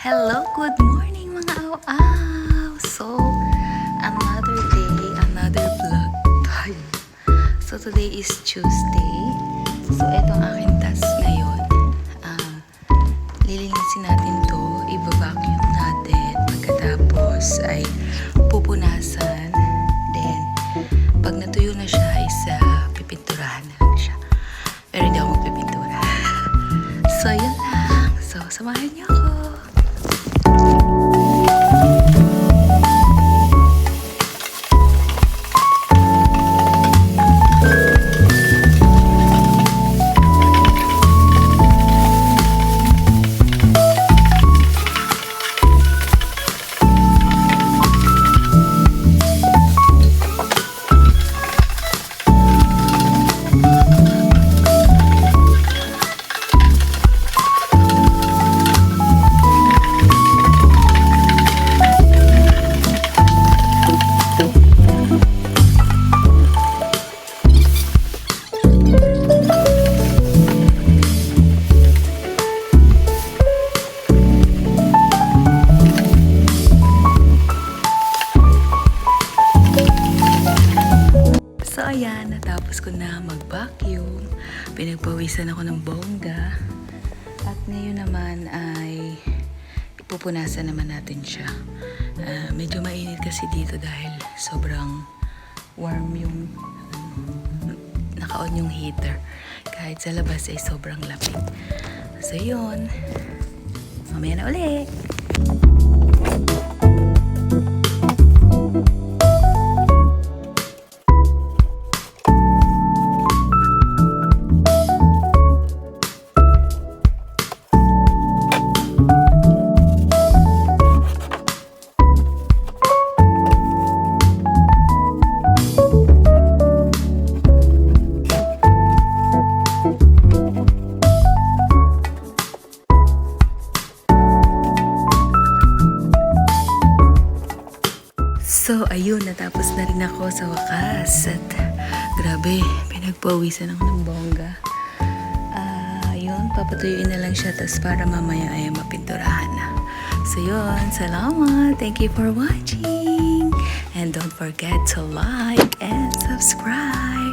Hello, good morning mga aw-aw! So, another day, another vlog tayo. So, today is Tuesday. So, ito ang aking task ngayon. Lilinisin natin to, i-vacuum natin. Pagkatapos ay pupunasan. Then, pag natuyo na siya, is pipinturahan na lang siya. Pero hindi ako magpipintura. So, yun lang. So, samahan niyo ako. So ayan, natapos ko na mag-vacuum. Pinagpawisan ako ng bongga. At ngayon naman ay ipupunasan naman natin siya. Medyo mainit kasi dito dahil sobrang warm yung naka-on yung heater. Kahit sa labas ay sobrang lamig. So yun, mamaya na ulit. So, ayun, natapos na rin ako sa wakas. At grabe, pinagpawisan ako ng bongga. Ayun, papatuyuin na lang siya tas para mamaya ay mapinturahan na. So, yun, salamat. Thank you for watching. And don't forget to like and subscribe.